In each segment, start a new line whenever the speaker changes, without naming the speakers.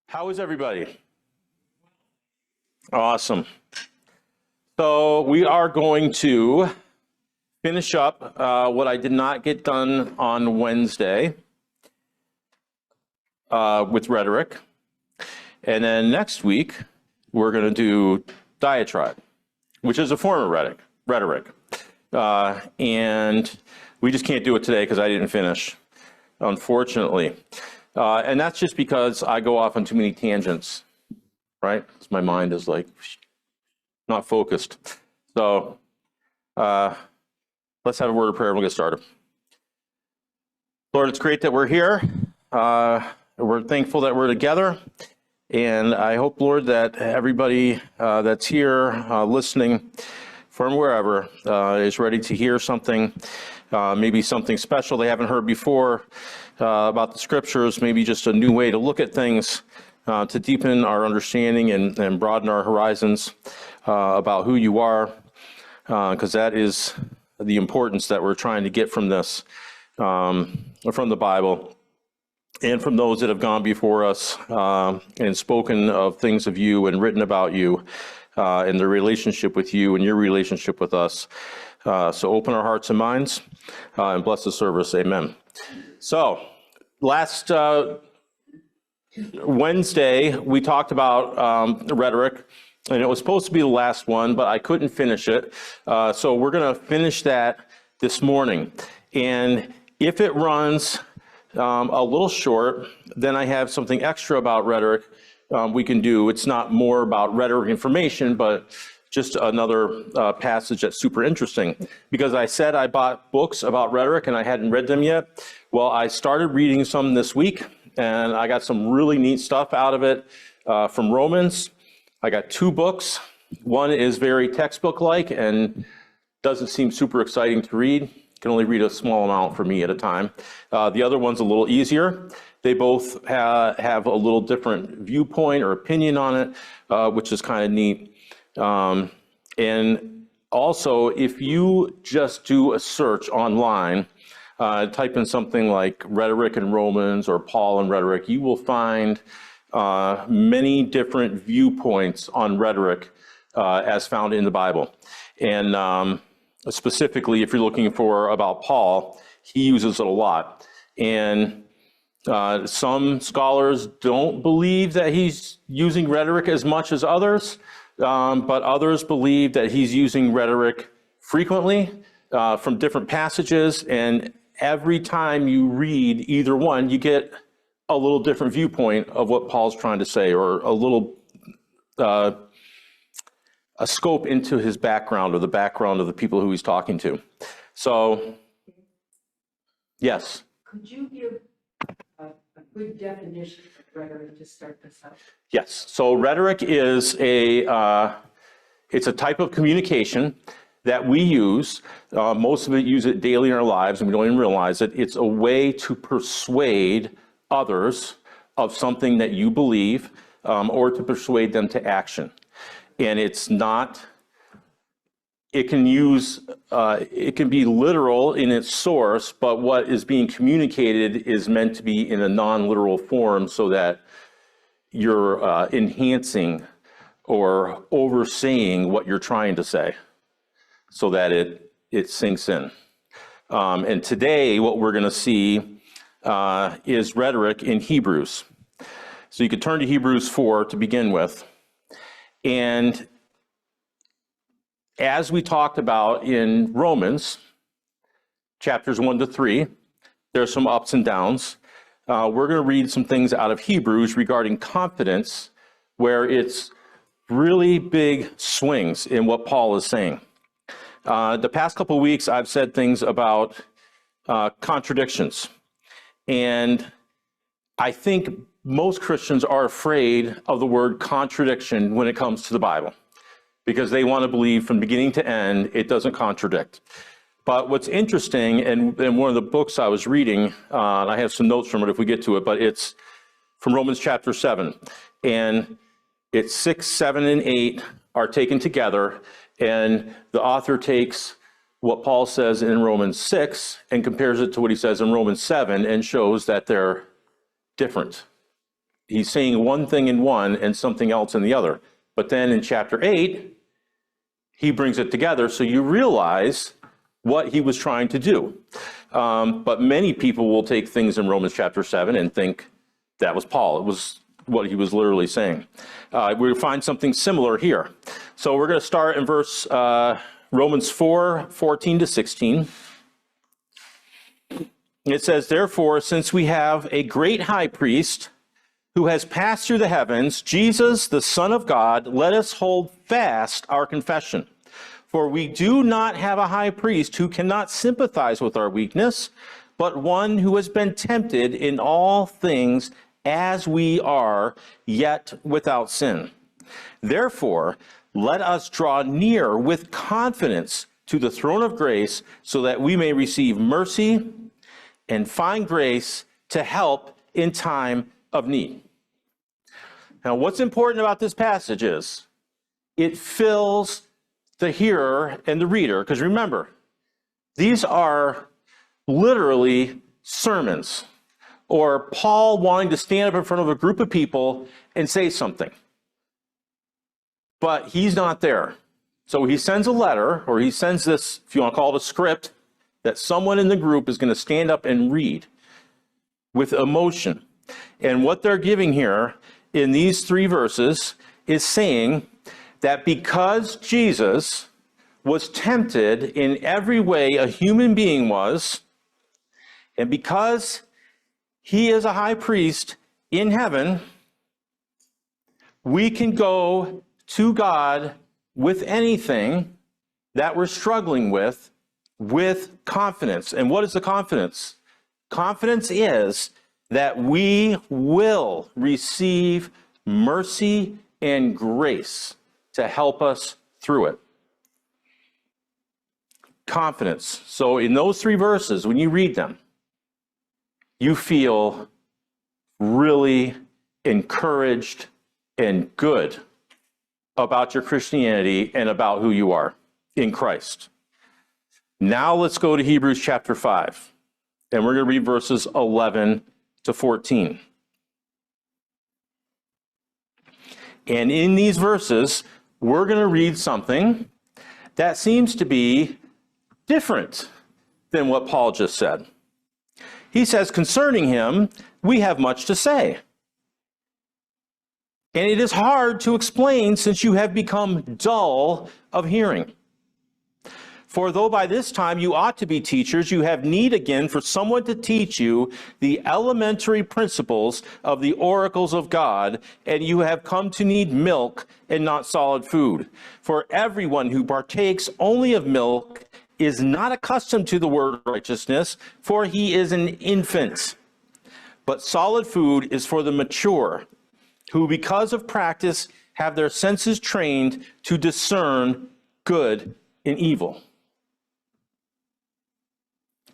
How is everybody? Awesome. So we are going to finish up what I did not get done on Wednesday with rhetoric. And then next week, we're going to do diatribe, which is a form of rhetoric. And we just can't do it today because I didn't finish, unfortunately. And that's just because I go off on too many tangents, right? My mind is like not focused. So let's have a word of prayer and we'll get started. Lord, it's great that we're here. We're thankful that we're together. And I hope, Lord, that everybody that's here listening from wherever is ready to hear something, maybe something special they haven't heard before about the scriptures, maybe just a new way to look at things, to deepen our understanding and broaden our horizons about who you are, because that is the importance that we're trying to get from this, from the Bible, and from those that have gone before us and spoken of things of you and written about you and their relationship with you and your relationship with us. So open our hearts and minds and bless the service. Amen. So last Wednesday, we talked about rhetoric, and it was supposed to be the last one, but I couldn't finish it. So we're going to finish that this morning. And if it runs a little short, then I have something extra about rhetoric we can do. It's not more about rhetoric information, but just another passage that's super interesting. Because I said I bought books about rhetoric and I hadn't read them yet. Well, I started reading some this week, and I got some really neat stuff out of it from Romans. I got two books. One is very textbook-like and doesn't seem super exciting to read. Can only read a small amount for me at a time. The other one's a little easier. They both have a little different viewpoint or opinion on it, which is kind of neat. And also, if you just do a search online, type in something like rhetoric in Romans or Paul and rhetoric, you will find many different viewpoints on rhetoric as found in the Bible. And specifically, if you're looking for about Paul, he uses it a lot. And some scholars don't believe that he's using rhetoric as much as others, but others believe that he's using rhetoric frequently from different passages. And every time you read either one, you get a little different viewpoint of what Paul's trying to say, or a little a scope into his background or the background of the people who he's talking to. So, yes?
Could you give a good definition of rhetoric to start this out?
Yes. So rhetoric is it's a type of communication that we use. Most of it use it daily in our lives, and we don't even realize it. It's a way to persuade others of something that you believe, or to persuade them to action. And it's not, it can be literal in its source, but what is being communicated is meant to be in a non-literal form so that you're enhancing or oversaying what you're trying to say so that it sinks in. And today, what we're going to see is rhetoric in Hebrews. So you could turn to Hebrews 4 to begin with. And as we talked about in Romans, chapters 1 to 3, there's some ups and downs. We're going to read some things out of Hebrews regarding confidence, where it's really big swings in what Paul is saying. The past couple of weeks, I've said things about contradictions. And I think most Christians are afraid of the word contradiction when it comes to the Bible, because they want to believe from beginning to end it doesn't contradict. But what's interesting, and one of the books I was reading, I have some notes from it if we get to it, but it's from Romans chapter 7. And it's 6, 7, and 8 are taken together, and the author takes what Paul says in Romans 6 and compares it to what he says in Romans 7 and shows that they're different. He's saying one thing in one and something else in the other. But then in chapter 8, he brings it together so you realize what he was trying to do. But many people will take things in Romans chapter 7 and think that was Paul. It was what he was literally saying. We find something similar here. So we're going to start in verse Romans 4:14 to 16. It says, "Therefore, since we have a great high priest who has passed through the heavens, Jesus, the Son of God, let us hold fast our confession. For we do not have a high priest who cannot sympathize with our weakness, but one who has been tempted in all things as we are, yet without sin. Therefore, let us draw near with confidence to the throne of grace so that we may receive mercy and find grace to help in time of need." Now, what's important about this passage is it fills the hearer and the reader, because remember, these are literally sermons, or Paul wanting to stand up in front of a group of people and say something. But he's not there. So he sends a letter, or he sends this, if you want to call it a script, that someone in the group is going to stand up and read with emotion. And what they're giving here in these 3 verses is saying that because Jesus was tempted in every way a human being was, and because he is a high priest in heaven, we can go to God with anything that we're struggling with confidence. And what is the confidence? Confidence is that we will receive mercy and grace to help us through it. Confidence. So in those 3 verses, when you read them, you feel really encouraged and good about your Christianity and about who you are in Christ. Now let's go to Hebrews chapter 5, and we're going to read verses 11 to 14. And in these verses, we're going to read something that seems to be different than what Paul just said. He says, "Concerning him, we have much to say. And it is hard to explain since you have become dull of hearing. For though by this time you ought to be teachers, you have need again for someone to teach you the elementary principles of the oracles of God, and you have come to need milk and not solid food. For everyone who partakes only of milk is not accustomed to the word of righteousness, for he is an infant. But solid food is for the mature, who because of practice have their senses trained to discern good and evil."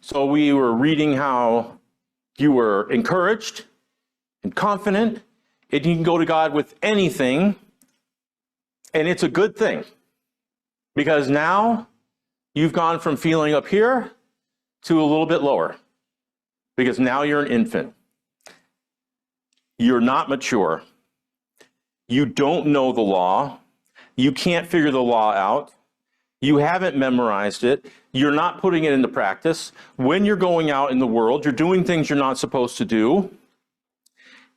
So we were reading how you were encouraged and confident, and you can go to God with anything, and it's a good thing. Because now you've gone from feeling up here to a little bit lower. Because now you're an infant. You're not mature. You don't know the law. You can't figure the law out. You haven't memorized it. You're not putting it into practice. When you're going out in the world, you're doing things you're not supposed to do.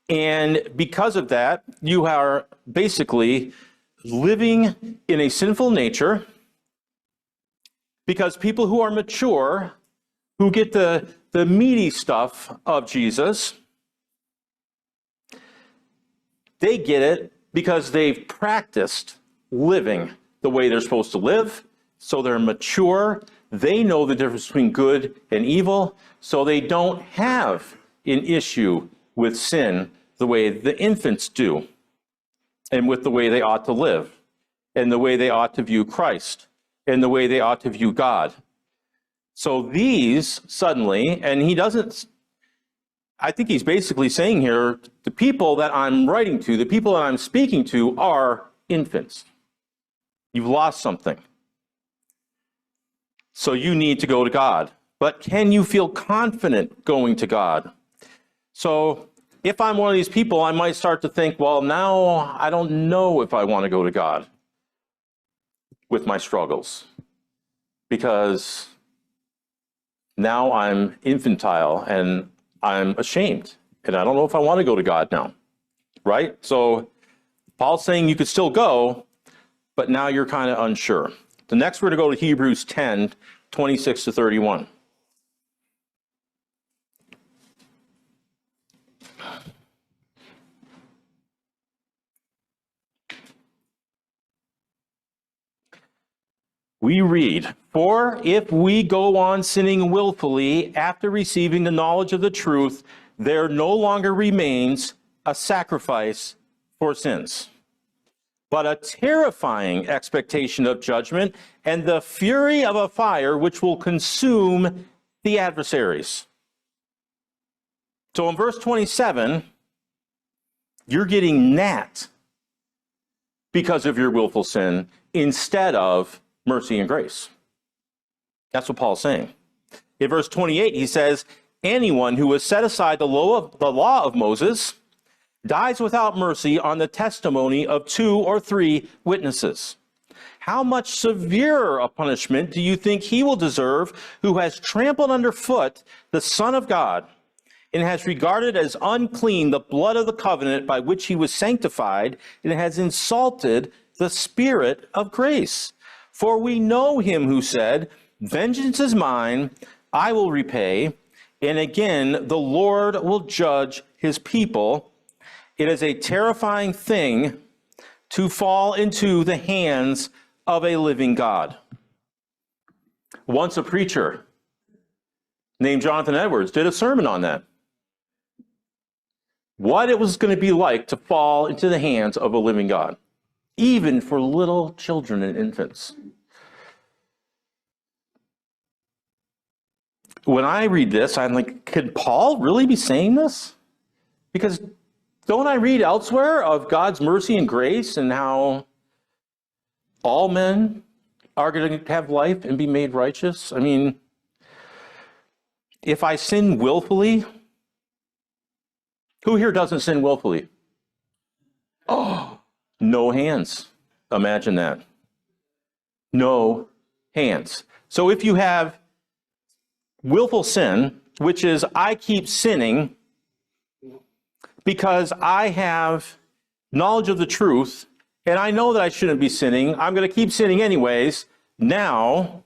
And because of that, you are basically living in a sinful nature, because people who are mature, who get the meaty stuff of Jesus, they get it because they've practiced living the way they're supposed to live. So they're mature. They know the difference between good and evil. So they don't have an issue with sin the way the infants do, and with the way they ought to live, and the way they ought to view Christ, and the way they ought to view God. So these suddenly, and he doesn't, I think he's basically saying here, the people that I'm writing to, the people that I'm speaking to are infants. You've lost something. So you need to go to God. But can you feel confident going to God? So if I'm one of these people, I might start to think, well, now I don't know if I want to go to God with my struggles, because now I'm infantile and I'm ashamed, and I don't know if I want to go to God now, right? So Paul's saying you could still go, but now you're kind of unsure. The next we're to go to Hebrews 10, 26 to 31. We read, "For if we go on sinning willfully after receiving the knowledge of the truth, there no longer remains a sacrifice for sins, but a terrifying expectation of judgment and the fury of a fire which will consume the adversaries." So in verse 27, you're getting gnat because of your willful sin instead of mercy and grace. That's what Paul's saying. In verse 28, he says, "Anyone who has set aside the law of Moses dies without mercy on the testimony of 2 or 3 witnesses. How much severer a punishment do you think he will deserve who has trampled underfoot the Son of God and has regarded as unclean the blood of the covenant by which he was sanctified and has insulted the Spirit of grace? For we know him who said, 'Vengeance is mine, I will repay,' and again, 'The Lord will judge his people.' It is a terrifying thing to fall into the hands of a living God." Once a preacher named Jonathan Edwards did a sermon on that. What it was going to be like to fall into the hands of a living God, even for little children and infants. When I read this, I'm like, could Paul really be saying this? Because don't I read elsewhere of God's mercy and grace and how all men are going to have life and be made righteous? I mean, if I sin willfully, who here doesn't sin willfully? Oh, no hands. Imagine that. No hands. So if you have willful sin, which is I keep sinning because I have knowledge of the truth and I know that I shouldn't be sinning, I'm going to keep sinning anyways. Now,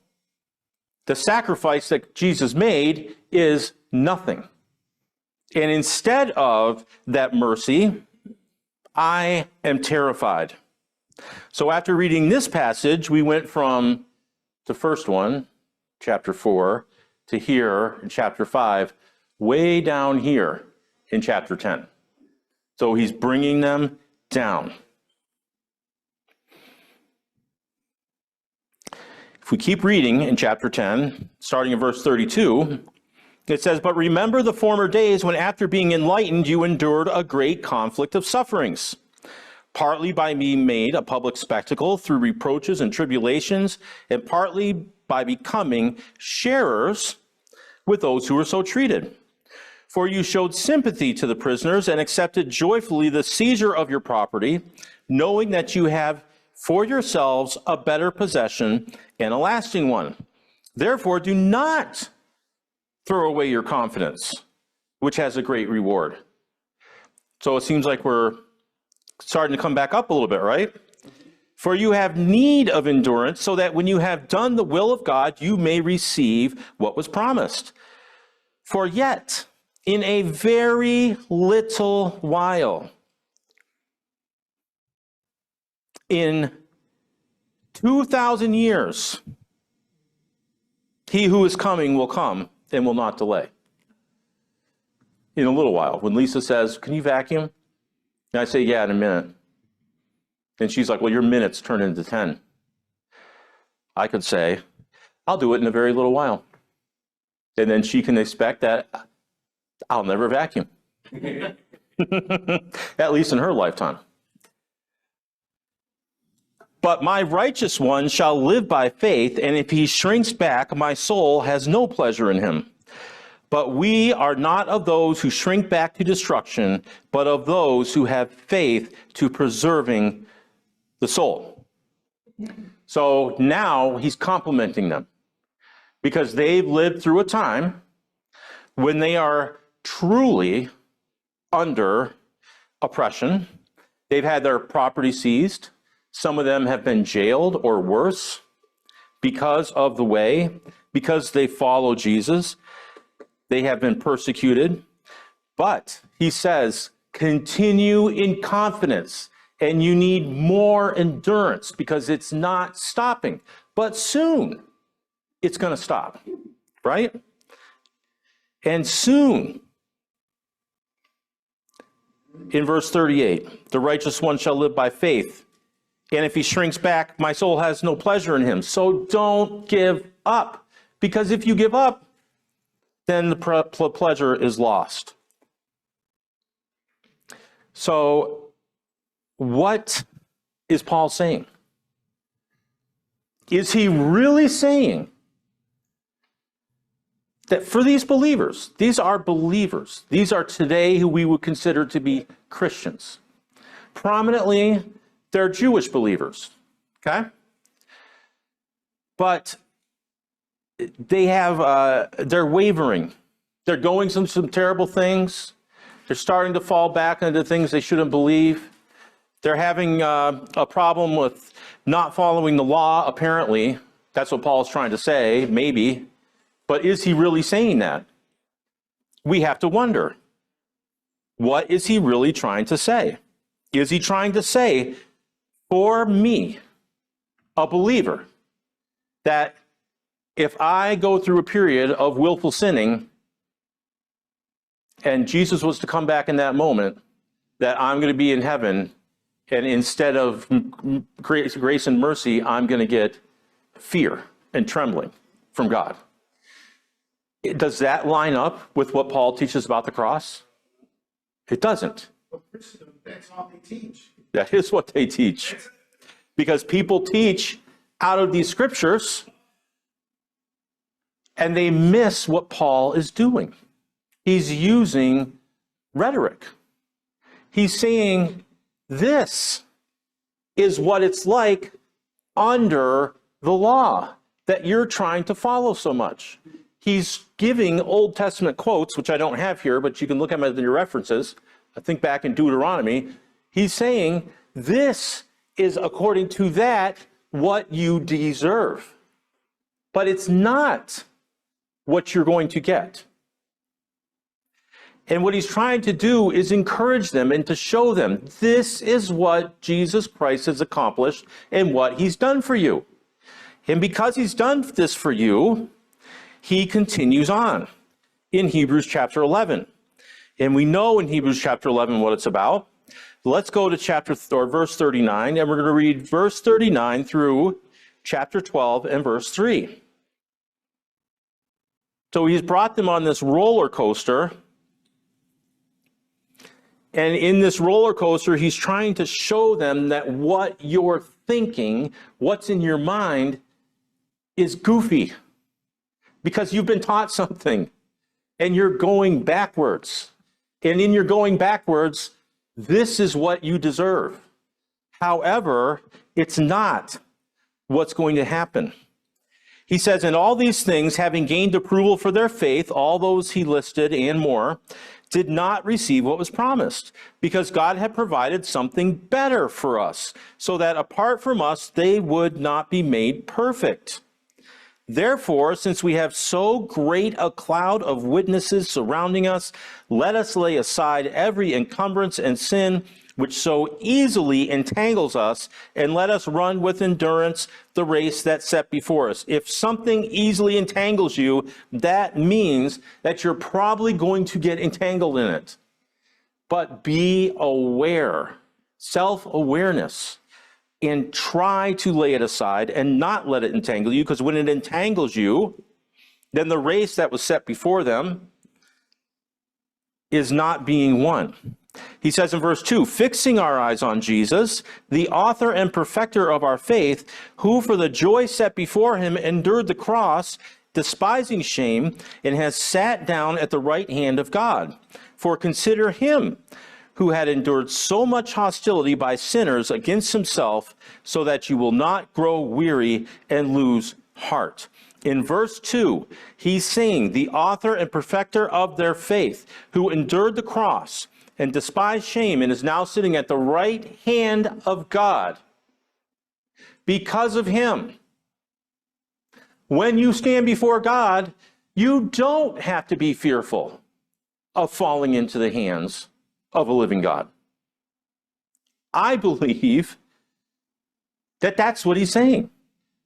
the sacrifice that Jesus made is nothing. And instead of that mercy, I am terrified. So after reading this passage, we went from the first one, chapter 4, to here in chapter 5, way down here in chapter 10. So he's bringing them down. If we keep reading in chapter 10, starting in verse 32, it says, "But remember the former days when after being enlightened you endured a great conflict of sufferings, partly by being made a public spectacle through reproaches and tribulations, and partly by becoming sharers with those who were so treated. For you showed sympathy to the prisoners and accepted joyfully the seizure of your property, knowing that you have for yourselves a better possession and a lasting one. Therefore, do not throw away your confidence, which has a great reward." So it seems like we're starting to come back up a little bit, right? "For you have need of endurance, so that when you have done the will of God, you may receive what was promised. For yet, in a very little while, in 2,000 years, he who is coming will come and will not delay." In a little while, when Lisa says, "Can you vacuum?" And I say, "Yeah, in a minute." And she's like, "Well, your minutes turn into 10. I could say, "I'll do it in a very little while." And then she can expect that I'll never vacuum. At least in her lifetime. "But my righteous one shall live by faith, and if he shrinks back, my soul has no pleasure in him. But we are not of those who shrink back to destruction, but of those who have faith to preserving the soul. So now he's complimenting them because they've lived through a time when they are truly under oppression. They've had their property seized. Some of them have been jailed or worse because of the way, because they follow Jesus. They have been persecuted. But he says, continue in confidence, and you need more endurance because it's not stopping. But soon it's going to stop, right? And soon, in verse 38, the righteous one shall live by faith. And if he shrinks back, my soul has no pleasure in him. So don't give up, because if you give up, then the pleasure is lost. So what is Paul saying? Is he really saying that for these believers, these are believers, these are today who we would consider to be Christians. Prominently, they're Jewish believers, okay? But they have, they're wavering. They're going through some terrible things. They're starting to fall back into things they shouldn't believe. They're having a problem with not following the law, apparently. That's what Paul's trying to say, maybe. But is he really saying that? We have to wonder. What is he really trying to say? Is he trying to say, for me, a believer, that if I go through a period of willful sinning and Jesus was to come back in that moment, that I'm going to be in heaven, and instead of grace and mercy, I'm going to get fear and trembling from God? Does that line up with what Paul teaches about the cross? It doesn't.
Well, Christendom, that's all they teach.
That is what they teach. Because people teach out of these scriptures and they miss what Paul is doing. He's using rhetoric. He's saying, this is what it's like under the law that you're trying to follow so much. He's giving Old Testament quotes, which I don't have here, but you can look at them in your references. I think back in Deuteronomy, he's saying, this is according to that what you deserve. But it's not what you're going to get. And what he's trying to do is encourage them and to show them this is what Jesus Christ has accomplished and what he's done for you. And because he's done this for you, he continues on in Hebrews chapter 11. And we know in Hebrews chapter 11 what it's about. Let's go to verse 39, and we're going to read verse 39 through chapter 12 and verse 3. So he's brought them on this roller coaster. And in this roller coaster, he's trying to show them that what you're thinking, what's in your mind, is goofy. Because you've been taught something, and you're going backwards. And in your going backwards, this is what you deserve. However, it's not what's going to happen. He says, in all these things, having gained approval for their faith, all those he listed and more, did not receive what was promised, because God had provided something better for us, so that apart from us, they would not be made perfect. Therefore, since we have so great a cloud of witnesses surrounding us, let us lay aside every encumbrance and sin which so easily entangles us, and let us run with endurance the race that's set before us. If something easily entangles you, that means that you're probably going to get entangled in it. But be aware, self-awareness, and try to lay it aside and not let it entangle you, because when it entangles you, then the race that was set before them is not being won. He says in verse 2, fixing our eyes on Jesus, the author and perfecter of our faith, who for the joy set before him endured the cross despising shame, and has sat down at the right hand of God. For consider him who had endured so much hostility by sinners against himself, so that you will not grow weary and lose heart. In verse 2, he's saying, the author and perfecter of their faith, who endured the cross and despised shame and is now sitting at the right hand of God. Because of him, when you stand before God, you don't have to be fearful of falling into the hands of a living God. I believe that that's what he's saying.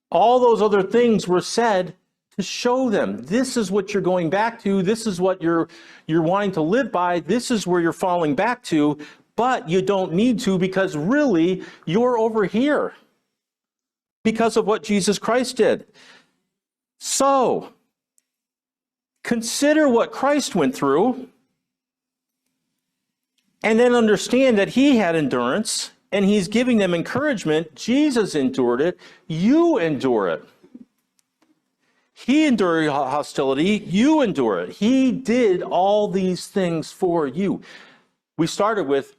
All those other things were said to show them, this is what you're going back to, this is what you're wanting to live by, this is where you're falling back to, but you don't need to, because really you're over here because of what Jesus Christ did. So, consider what Christ went through, and then understand that he had endurance, and he's giving them encouragement. Jesus endured it. You endure it. He endured hostility. You endure it. He did all these things for you. We started with,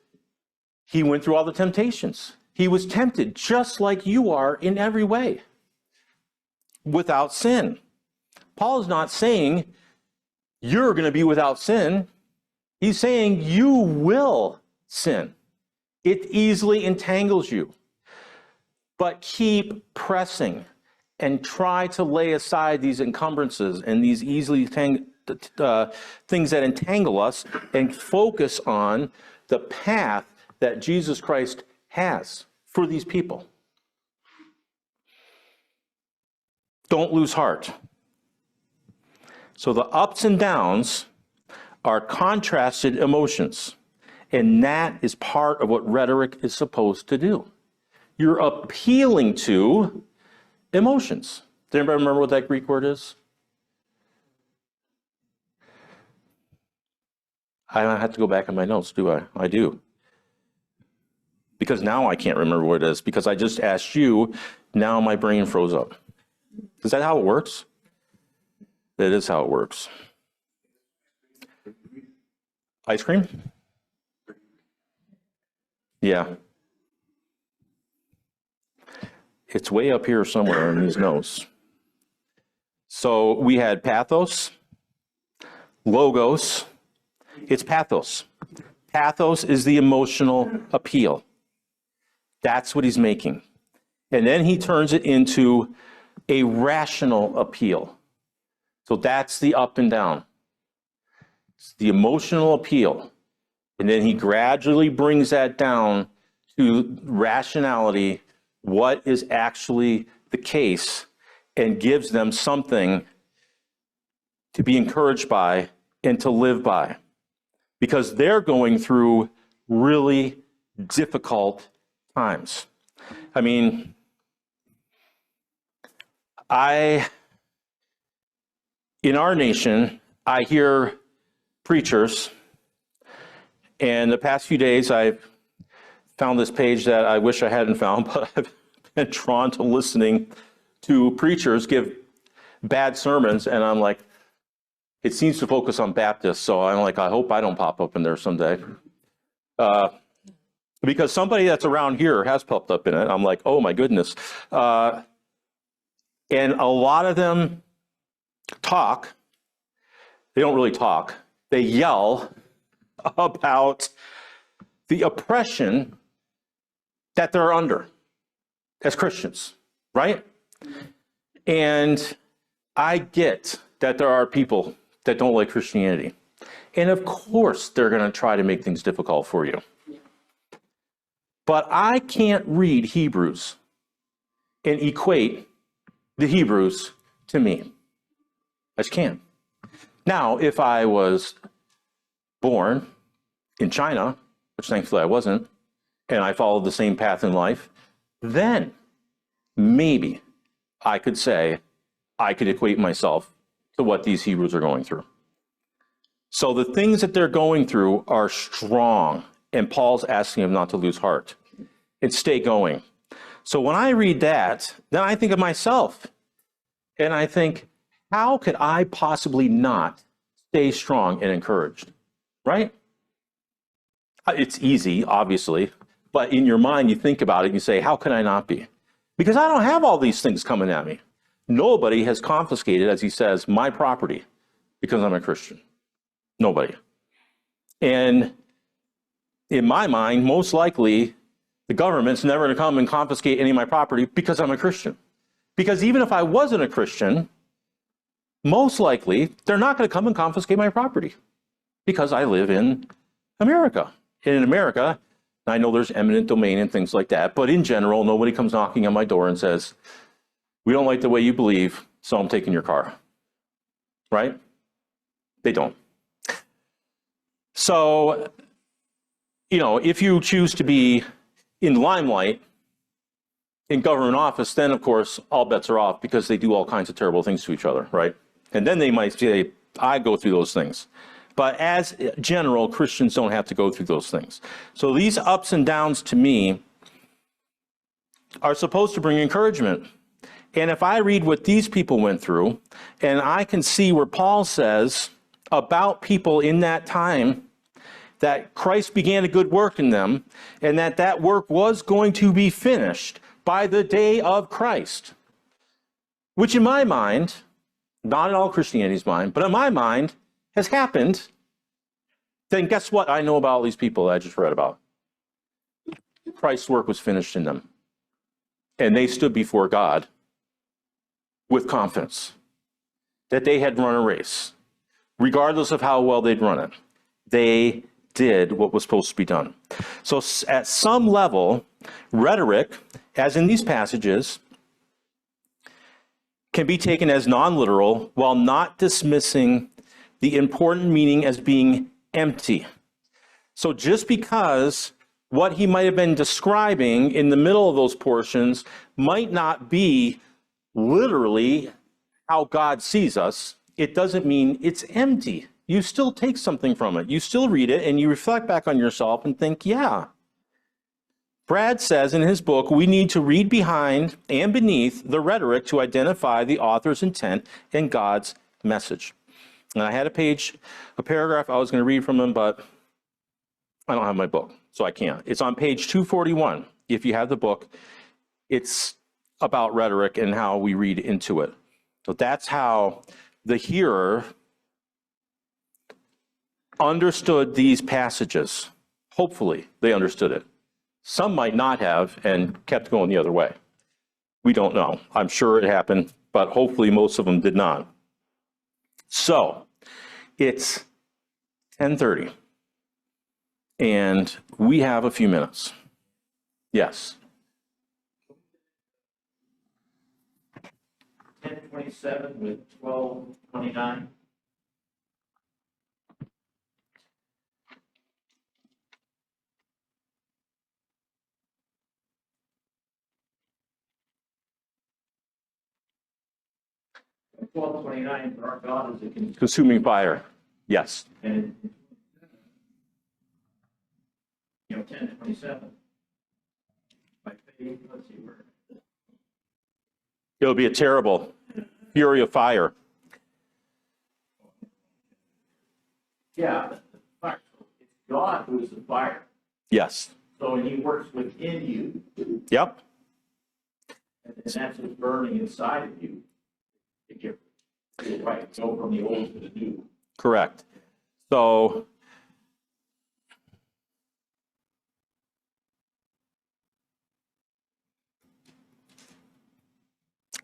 he went through all the temptations. He was tempted just like you are in every way, without sin. Paul is not saying you're going to be without sin. He's saying you will sin. It easily entangles you. But keep pressing and try to lay aside these encumbrances and these easily things that entangle us, and focus on the path that Jesus Christ has for these people. Don't lose heart. So the ups and downs are contrasted emotions. And that is part of what rhetoric is supposed to do. You're appealing to emotions. Does anybody remember what that Greek word is? I don't have to go back in my notes, do I? I do. Because now I can't remember what it is, because I just asked you, now my brain froze up. Is that how it works? That is how it works. Ice cream? Yeah. It's way up here somewhere in these notes. So we had pathos, logos. It's pathos. Pathos is the emotional appeal. That's what he's making. And then he turns it into a rational appeal. So that's the up and down. It's the emotional appeal. And then he gradually brings that down to rationality, what is actually the case, and gives them something to be encouraged by and to live by. Because they're going through really difficult times. I mean, in our nation, I hear preachers, and the past few days I've found this page that I wish I hadn't found, but I've been drawn to listening to preachers give bad sermons, and I'm like, it seems to focus on Baptists, so I'm like, I hope I don't pop up in there someday. Because somebody that's around here has popped up in it. I'm like, oh my goodness. And a lot of them talk. They don't really talk. They yell about the oppression that they're under as Christians, right? And I get that there are people that don't like Christianity. And of course, they're going to try to make things difficult for you. But I can't read Hebrews and equate the Hebrews to me. I just can't. Now, if I was born in China, which thankfully I wasn't, and I followed the same path in life, then maybe I could say I could equate myself to what these Hebrews are going through. So the things that they're going through are strong, and Paul's asking them not to lose heart and stay going. So when I read that, then I think of myself, and I think, how could I possibly not stay strong and encouraged, right? It's easy, obviously, but in your mind, you think about it and you say, how can I not be? Because I don't have all these things coming at me. Nobody has confiscated, as he says, my property because I'm a Christian. Nobody. And in my mind, most likely, the government's never going to come and confiscate any of my property because I'm a Christian. Because even if I wasn't a Christian, most likely, they're not going to come and confiscate my property because I live in America. And in America, I know there's eminent domain and things like that, but in general, nobody comes knocking on my door and says, we don't like the way you believe, so I'm taking your car. Right? They don't. So, you know, if you choose to be in limelight in government office, then of course all bets are off because they do all kinds of terrible things to each other, right? And then they might say, I go through those things. But as general, Christians don't have to go through those things. So these ups and downs to me are supposed to bring encouragement. And if I read what these people went through, and I can see where Paul says about people in that time that Christ began a good work in them, and that that work was going to be finished by the day of Christ, which in my mind, not in all Christianity's mind, but in my mind, has happened, then guess what I know about all these people that I just read about? Christ's work was finished in them. And they stood before God with confidence that they had run a race, regardless of how well they'd run it. They did what was supposed to be done. So at some level, rhetoric, as in these passages, can be taken as non-literal while not dismissing the important meaning as being empty. So just because what he might have been describing in the middle of those portions might not be literally how God sees us, it doesn't mean it's empty. You still take something from it. You still read it and you reflect back on yourself and think, yeah. Brad says in his book, we need to read behind and beneath the rhetoric to identify the author's intent and God's message. And I had a paragraph I was going to read from him, but I don't have my book, so I can't. It's on page 241. If you have the book, it's about rhetoric and how we read into it. So that's how the hearer understood these passages. Hopefully, they understood it. Some might not have and kept going the other way. We don't know. I'm sure it happened, but hopefully most of them did not. So, it's 10:30, and we have a few minutes. Yes.
10:27 with 12:29. For our God is a
Consuming fire. Yes.
and 10:27. By faith, let's see where.
It'll be a terrible fury of fire.
Yeah, the fire. It's God who is the fire.
Yes.
So he works within you,
Yep.
and that's what's burning inside of you. To get right, go from the old to the new.
Correct. So,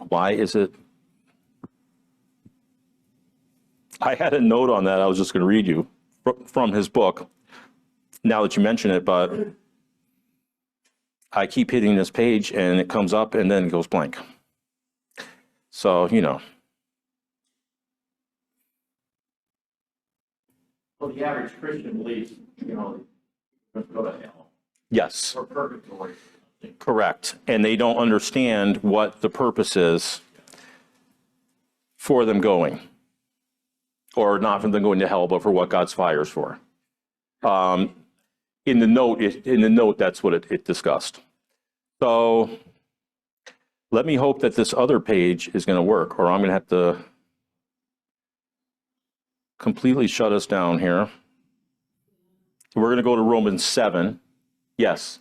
why is it? I had a note on that I was just going to read you from his book, now that you mention it, but I keep hitting this page and it comes up and then it goes blank. So, you know.
Well, the average Christian believes, going to go to hell
Yes,
or purgatory.
correct. And they don't understand what the purpose is for them going. Or not for them going to hell, but for what God's fire is for. In the note, that's what it discussed. So let me hope that this other page is going to work, or I'm going to have to completely shut us down here. We're going to go to Romans 7. Yes.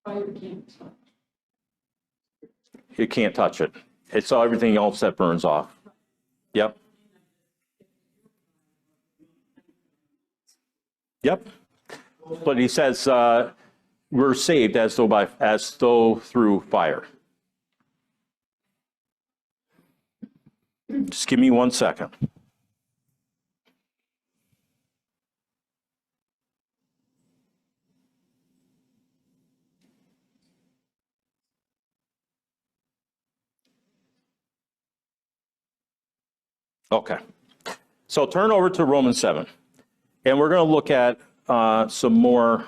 Fire can't touch.
You can't touch it. It's all everything else that burns off. Yep. Yep. But he says we're saved as though through fire. Just give me 1 second. Okay. So turn over to Romans 7. And we're going to look at some more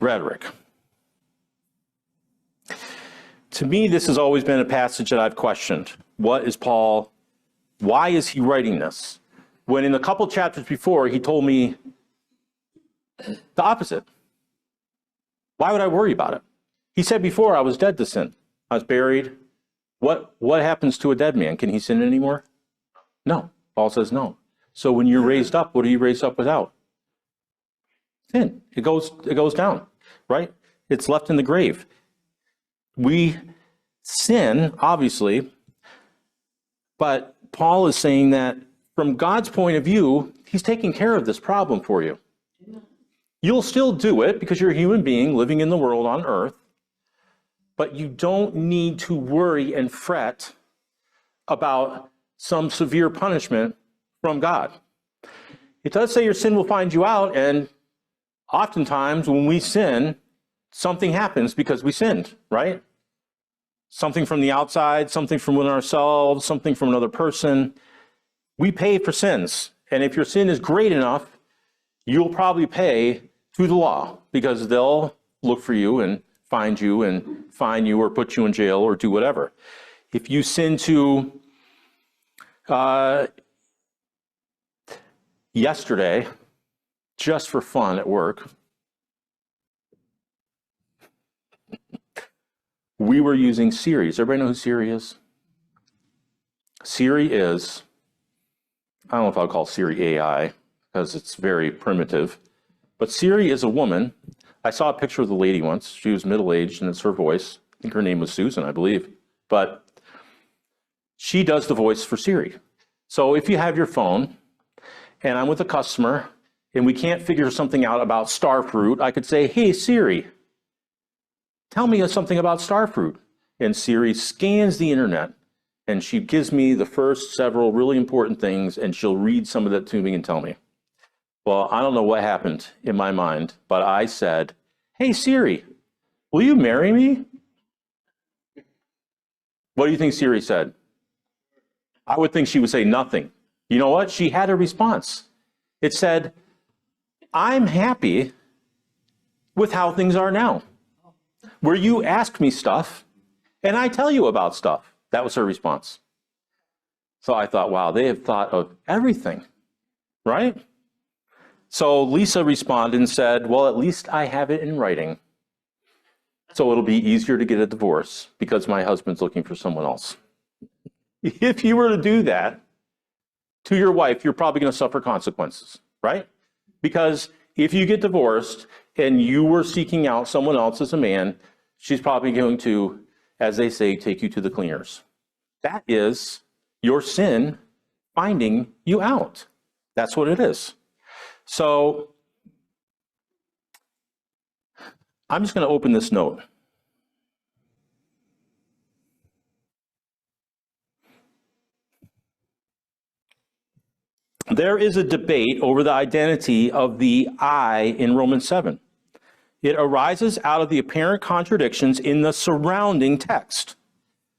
rhetoric. To me, this has always been a passage that I've questioned. What is Paul, why is he writing this? When in a couple chapters before, he told me the opposite. Why would I worry about it? He said before, I was dead to sin. I was buried. What happens to a dead man? Can he sin anymore? No. Paul says no. So when you're raised up, what are you raised up without? Sin. It goes down, right? It's left in the grave. We sin, obviously, but Paul is saying that from God's point of view, he's taking care of this problem for you. You'll still do it because you're a human being living in the world on earth, but you don't need to worry and fret about some severe punishment from God. It does say your sin will find you out, and oftentimes when we sin, something happens because we sinned, right? Something from the outside, something from within ourselves, something from another person. We pay for sins. And if your sin is great enough, you'll probably pay through the law because they'll look for you and find you and fine you or put you in jail or do whatever. If you sin to yesterday, just for fun at work, we were using Siri. Does everybody know who Siri is? Siri is, I don't know if I'll call Siri AI because it's very primitive, but Siri is a woman. I saw a picture of the lady once. She was middle-aged and it's her voice. I think her name was Susan, I believe. But she does the voice for Siri. So if you have your phone and I'm with a customer and we can't figure something out about star fruit, I could say, hey, Siri, tell me something about star fruit. And Siri scans the internet and she gives me the first several really important things and she'll read some of that to me and tell me. Well, I don't know what happened in my mind, but I said, hey, Siri, will you marry me? What do you think Siri said? I would think she would say nothing. You know what? She had a response. It said, I'm happy with how things are now, where you ask me stuff and I tell you about stuff. That was her response. So I thought, wow, they have thought of everything, right? So Lisa responded and said, well, at least I have it in writing. So it'll be easier to get a divorce because my husband's looking for someone else. If you were to do that to your wife, you're probably going to suffer consequences, right? Because if you get divorced and you were seeking out someone else as a man, she's probably going to, as they say, take you to the cleaners. That is your sin finding you out. That's what it is. So I'm just going to open this note. There is a debate over the identity of the I in Romans 7. It arises out of the apparent contradictions in the surrounding text.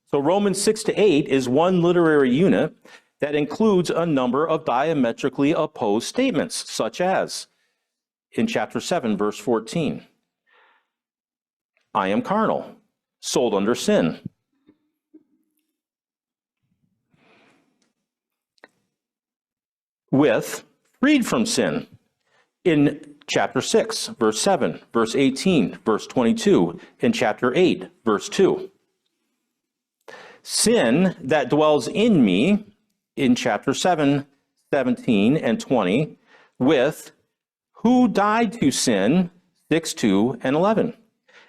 So Romans 6-8 is one literary unit that includes a number of diametrically opposed statements, such as in chapter 7, verse 14, I am carnal, sold under sin. With freed from sin. in chapter 6, verse 7, verse 18, verse 22, in chapter 8, verse 2. Sin that dwells in me in chapter 7, 17, and 20, with who died to sin, 6, 2, and 11.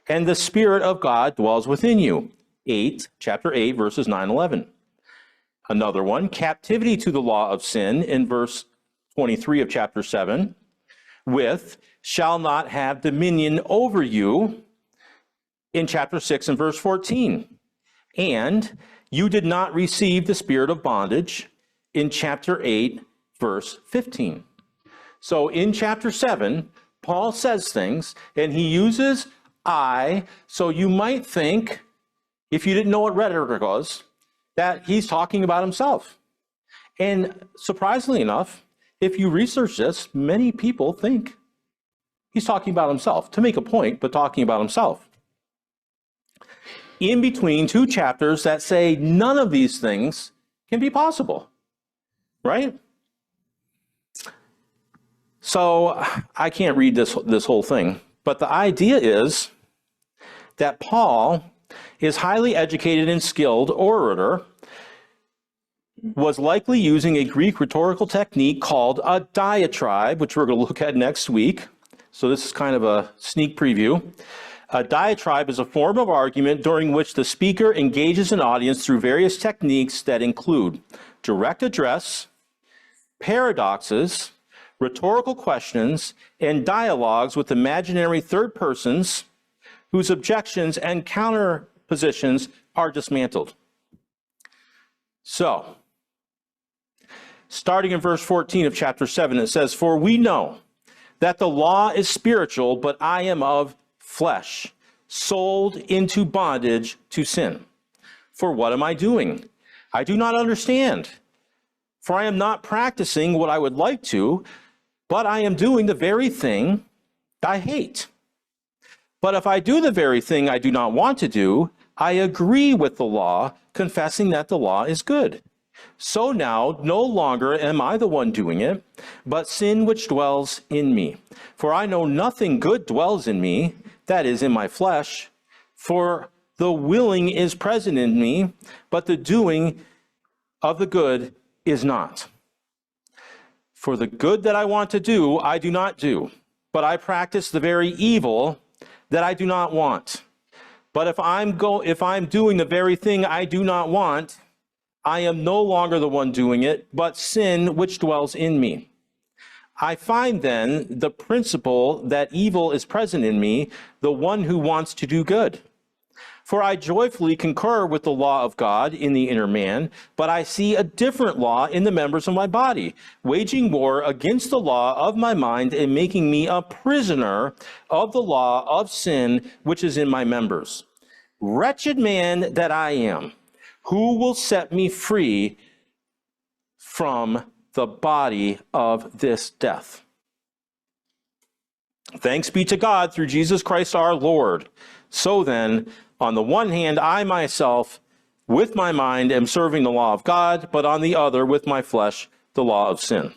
And the Spirit of God dwells within you, chapter 8, verses 9, 11. Another one, captivity to the law of sin in verse 23 of chapter 7, with shall not have dominion over you in chapter 6 and verse 14. And you did not receive the spirit of bondage in chapter 8, verse 15. So in chapter 7, Paul says things, and he uses I, so you might think, if you didn't know what rhetoric was, that he's talking about himself. And surprisingly enough, if you research this, many people think he's talking about himself, to make a point, but talking about himself. In between two chapters that say none of these things can be possible, right? So I can't read this whole thing, but the idea is that Paul is highly educated and skilled orator, was likely using a Greek rhetorical technique called a diatribe, which we're going to look at next week. So this is kind of a sneak preview. A diatribe is a form of argument during which the speaker engages an audience through various techniques that include direct address, paradoxes, rhetorical questions, and dialogues with imaginary third persons whose objections and counterpositions are dismantled. So, starting in verse 14 of chapter 7, it says, "For we know that the law is spiritual, but I am of flesh, sold into bondage to sin. For what am I doing? I do not understand. For I am not practicing what I would like to, but I am doing the very thing I hate. But if I do the very thing I do not want to do, I agree with the law, confessing that the law is good. So now, no longer am I the one doing it, but sin which dwells in me. For I know nothing good dwells in me, that is, in my flesh. For the willing is present in me, but the doing of the good is not. For the good that I want to do, I do not do, but I practice the very evil that I do not want. But if I'm doing the very thing I do not want, I am no longer the one doing it, but sin which dwells in me. I find then the principle that evil is present in me, the one who wants to do good. For I joyfully concur with the law of God in the inner man, but I see a different law in the members of my body, waging war against the law of my mind and making me a prisoner of the law of sin which is in my members. Wretched man that I am, who will set me free from the body of this death? Thanks be to God through Jesus Christ our Lord. So then, on the one hand, I myself, with my mind, am serving the law of God, but on the other, with my flesh, the law of sin.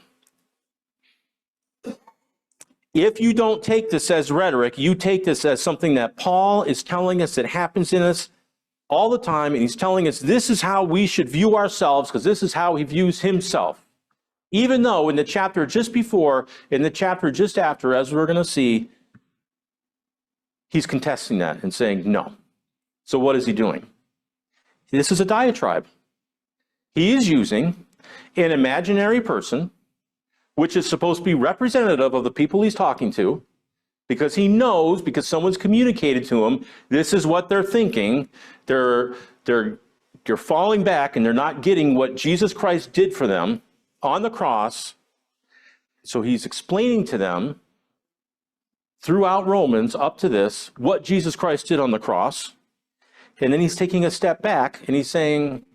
If you don't take this as rhetoric, you take this as something that Paul is telling us that happens in us all the time, and he's telling us this is how we should view ourselves, because this is how he views himself. Even though in the chapter just before, in the chapter just after, as we're going to see, he's contesting that and saying no. So what is he doing? This is a diatribe. He is using an imaginary person, which is supposed to be representative of the people he's talking to, because he knows, because someone's communicated to him, this is what they're thinking. They're falling back and they're not getting what Jesus Christ did for them on the cross. So he's explaining to them throughout Romans up to this what Jesus Christ did on the cross. And then he's taking a step back and he's saying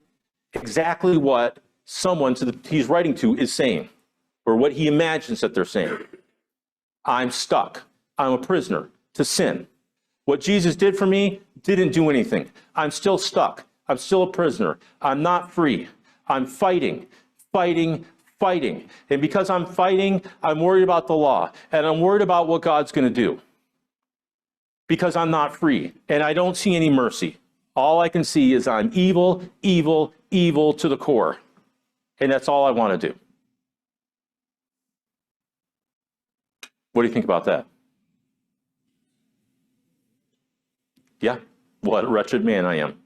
exactly what someone he's writing to is saying, or what he imagines that they're saying. I'm stuck. I'm a prisoner to sin. What Jesus did for me didn't do anything. I'm still stuck. I'm still a prisoner. I'm not free. I'm fighting fighting. And because I'm fighting, I'm worried about the law. And I'm worried about what God's going to do. Because I'm not free. And I don't see any mercy. All I can see is I'm evil, evil, evil to the core. And that's all I want to do. What do you think about that? Yeah, what a wretched man I am.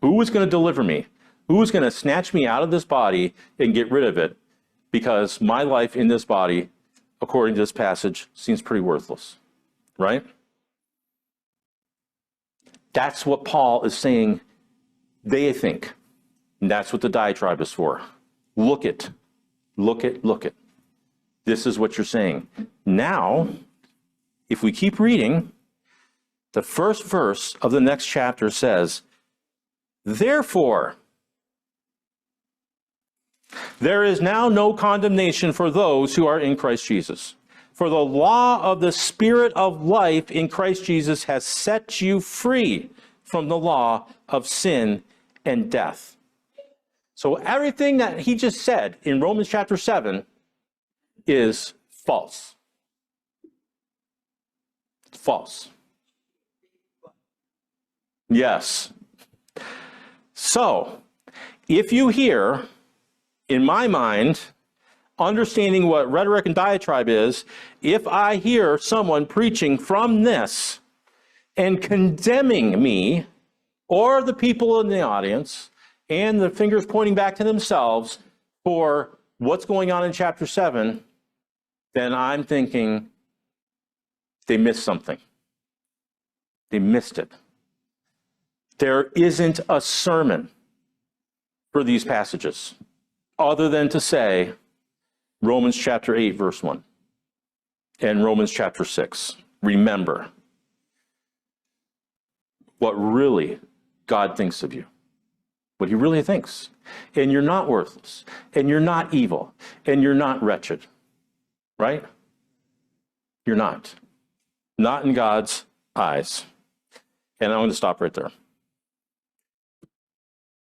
Who is going to deliver me? Who is going to snatch me out of this body and get rid of it? Because my life in this body, according to this passage, seems pretty worthless, right? That's what Paul is saying they think. And that's what the diatribe is for. Look it. Look it. Look it. This is what you're saying. Now, if we keep reading, the first verse of the next chapter says, therefore, there is now no condemnation for those who are in Christ Jesus. For the law of the Spirit of life in Christ Jesus has set you free from the law of sin and death. So everything that he just said in Romans chapter 7 is false. It's false. Yes. So, if you hear, in my mind, understanding what rhetoric and diatribe is, if I hear someone preaching from this and condemning me or the people in the audience and the fingers pointing back to themselves for what's going on in chapter 7, then I'm thinking they missed something. They missed it. There isn't a sermon for these passages other than to say Romans chapter 8, verse 1 and Romans chapter 6. Remember what really God thinks of you, what he really thinks. And you're not worthless, and you're not evil, and you're not wretched, right? You're not. Not in God's eyes. And I'm going to stop right there.